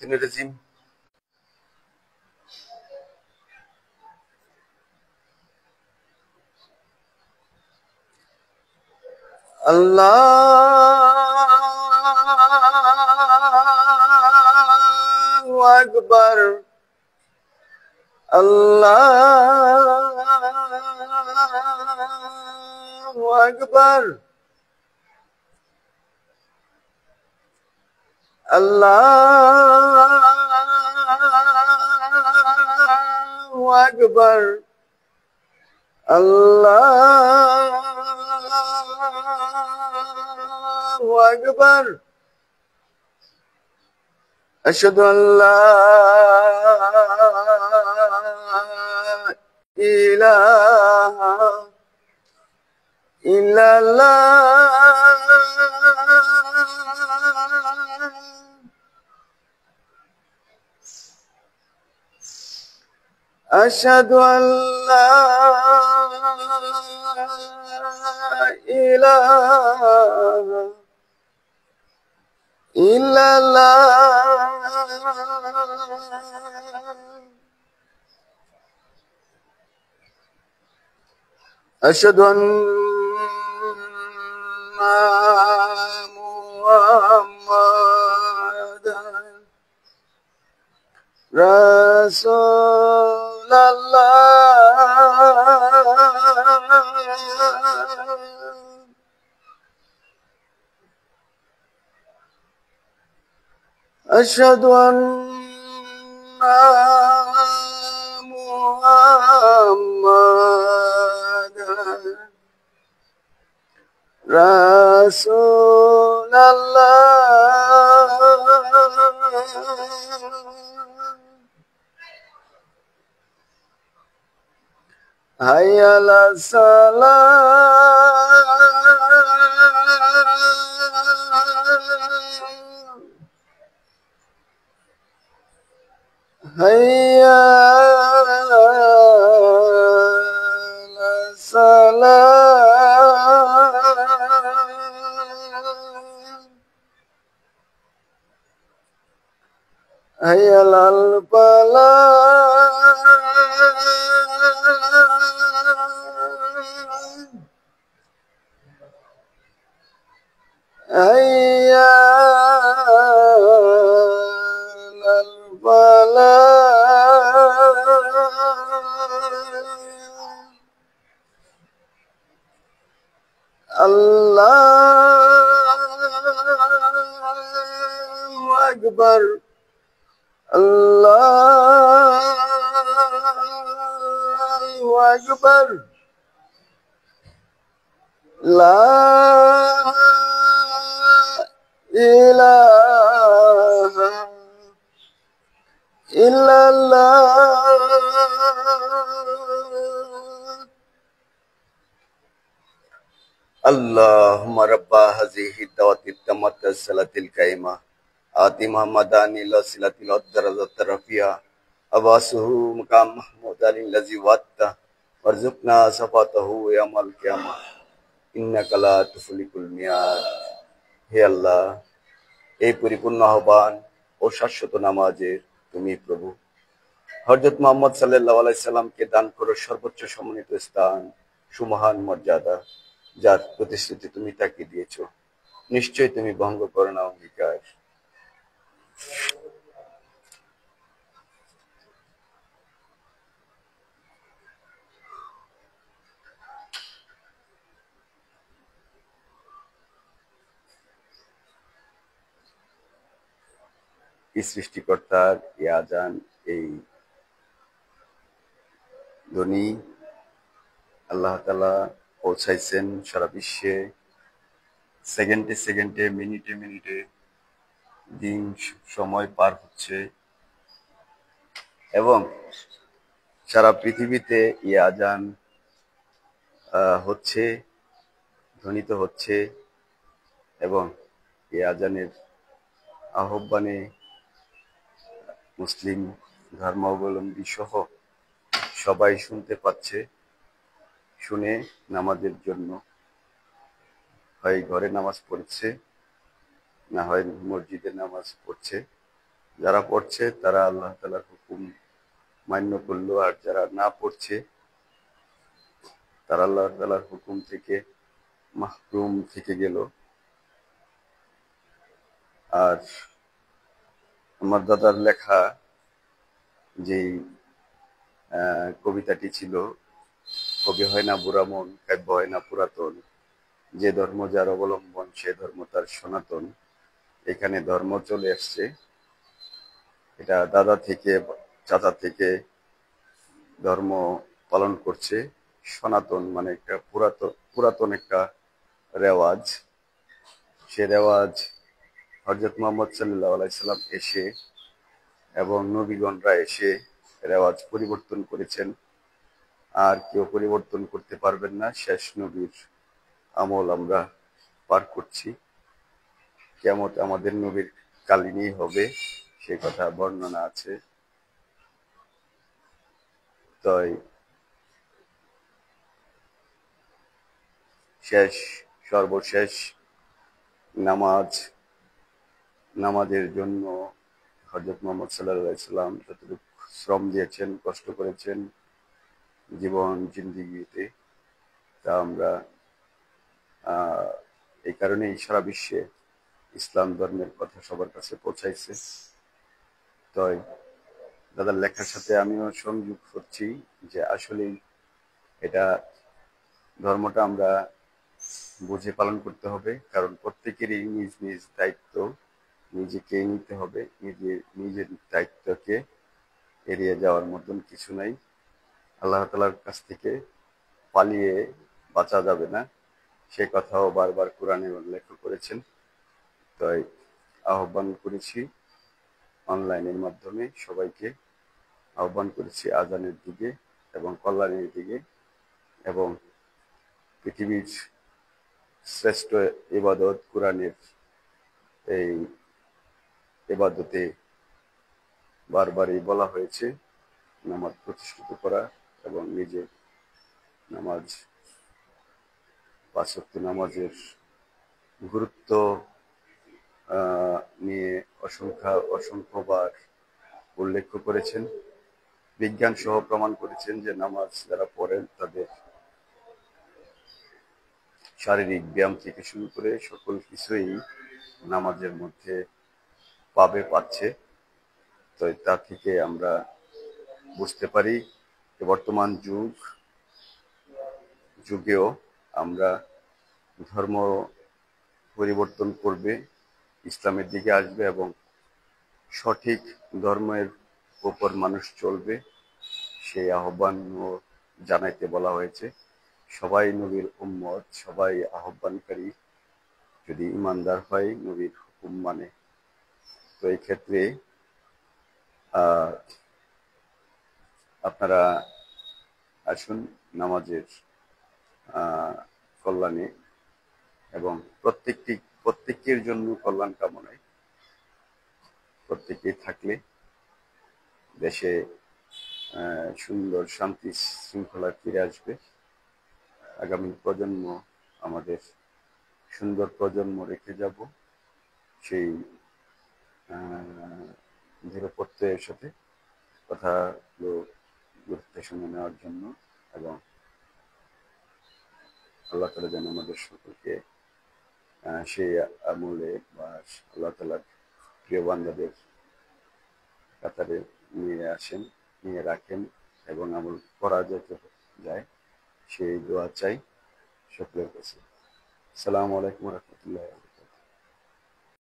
الرجيم الله أكبر الله أكبر الله أكبر الله أكبر أشهد أن لا إله إلا الله أشهد أن لا إله إلا الله أشهد أن محمدا رسول الله أشهد أن محمدا رسول الله حي على الصلاة حي على الصلاة حي على الفلاح حي على الفلاح الله أكبر الله أكبر لا إله إلا الله اللهم رب هذه الدعوة التامة الصلاة القائمة آت محمدا الوسيلة والدرجة الرفيعة وابعثه مقام محمود الذي وعدته وارزقنا شفاعته يوم القيامة إنك لا تخلف الميعاد। হে আল্লাহ, এই পরিপূর্ণ আহ্বান ও শাশ্বত নামাজে তুমি প্রভু হযরত মুহাম্মদ সাল্লাল্লাহু আলাইহি সাল্লামকে দান করো সর্বোচ্চ সম্মানিত স্থান, সুমহান মর্যাদা, যার প্রতিশ্রুতি তুমি তাকে দিয়েছো। নিশ্চয়ই তুমি ভঙ্গ করো না অঙ্গীকার। এই সৃষ্টিকর্তার এই আজান, এই ধ্বনি আল্লাহ তাআলা পৌঁছাইছেন সারা বিশ্বে। সেকেন্ডে সেকেন্ডে, মিনিটে মিনিটে দিন সময় পার হচ্ছে এবং সারা পৃথিবীতে এই আজান হচ্ছে, ধ্বনিত হচ্ছে এবং এই আজানের আহ্বানে মুসলিম ধর্মাবলম্বী সহ সবাই শুনতে পাচ্ছে। শুনে নামাজের জন্য হয় ঘরে নামাজ পড়ছে, না হয় মসজিদে নামাজ পড়ছে, যারা পড়ছে তারা আল্লাহ তাআলার হুকুম মান্য করলো, আর যারা না পড়ছে তারা আল্লাহ তাআলার হুকুম থেকে মাহরুম থেকে গেল। আর আমার দাদার লেখা যেই কবিতাটি ছিল, কবি হয় না বুড়া মন, কাব্য হয় না পুরাতন, যে ধর্ম যার অবলম্বন সে ধর্ম তার সনাতন। এখানে ধর্ম চলে আসছে, এটা দাদা থেকে চাচা থেকে ধর্ম পালন করছে। সনাতন মানে একটা পুরাতন একটা রেওয়াজ। সে রেওয়াজ হযরত মুহাম্মদ সাল্লাল্লাহু আলাইহি সাল্লাম এসে এবং নবীগণরা এসে রেওয়াজ পরিবর্তন করেছেন। আর কেউ পরিবর্তন করতে পারবেন না। শেষ নবীর আমল আমরা পার করছি। কিয়ামত আমাদের নবীর কালীনই হবে, সে কথা বর্ণনা আছে। তাই সর্বশেষ নামাজের জন্য হযরত মুহাম্মদ সাল্লাল্লাহু আলাইহি সাল্লাম যতটুকু শ্রম দিয়েছেন, কষ্ট করেছেন জীবন জিন্দেগিতে, তা আমরা এই কারণেই সারা বিশ্বে ইসলাম ধর্মের কথা সবার কাছে পৌঁছাইছে। তাই দাদার লেখার সাথে আমিও সংযোগ করছি যে আসলেই এটা ধর্মটা আমরা বুঝে পালন করতে হবে, কারণ প্রত্যেকেরই নিজ নিজ দায়িত্ব নিজেকে নিতে হবে। নিজের দায়িত্বকে এড়িয়ে যাওয়ার মতন কিছু নাই। আল্লাহ তাআলার কাছ থেকে পালিয়ে বাঁচা যাবে না, সে কথাও বারবার কোরআনে উল্লেখ করেছেন। তাই আহ্বান করেছি অনলাইনের মাধ্যমে সবাইকে, আহ্বান করেছি আজানের দিকে এবং কল্যাণের দিকে, এবং পৃথিবীর শ্রেষ্ঠ ইবাদত কোরআনের এই ইবাদতে বারবারই বলা হয়েছে নামাজ প্রতিষ্ঠিত করা এবং নিজে নামাজ, পাঁচ ওয়াক্ত নামাজের গুরুত্ব নিয়ে অসংখ্যবার উল্লেখ করেছেন। বিজ্ঞান সহ প্রমাণ করেছেন যে নামাজ যারা পড়েন তাদের শারীরিক ব্যায়াম থেকে শুরু করে সকল কিছুই নামাজের মধ্যে পাচ্ছে। তো তা থেকে আমরা বুঝতে পারি যে বর্তমান যুগেও আমরা ধর্ম পরিবর্তন করবে, ইসলামের দিকে আসবে এবং সঠিক ধর্মের উপর মানুষ চলবে, সেই আহ্বানও জানাইতে বলা হয়েছে। সবাই নবীর উম্মত, সবাই আহ্বানকারী যদি ইমানদার হয়, নবীর হুকুম মানে। তো এই ক্ষেত্রে আপনারা আসুন নামাজের কল্যাণে এবং প্রত্যেকের জন্য কল্যাণ কামনায় প্রত্যেকে থাকলে দেশে সুন্দর শান্তি শৃঙ্খলা ফিরে আসবে। আগামী প্রজন্ম আমাদের সুন্দর প্রজন্ম রেখে যাব, সেই দৃঢ় প্রত্যয়ের সাথে কথাগুলো গুরুত্বের সঙ্গে নেওয়ার জন্য, এবং আল্লাহ তাআলা যেন আমাদের সকলকে সেই আমলে বা আল্লাহ তাআলার প্রিয় বান্দাদের কাতারে নিয়ে রাখেন এবং আমল করা যেতে যায়, সেই দোয়া চাই সকলের কাছে। আসসালামু আলাইকুম ওয়া রাহমাতুল্লাহি।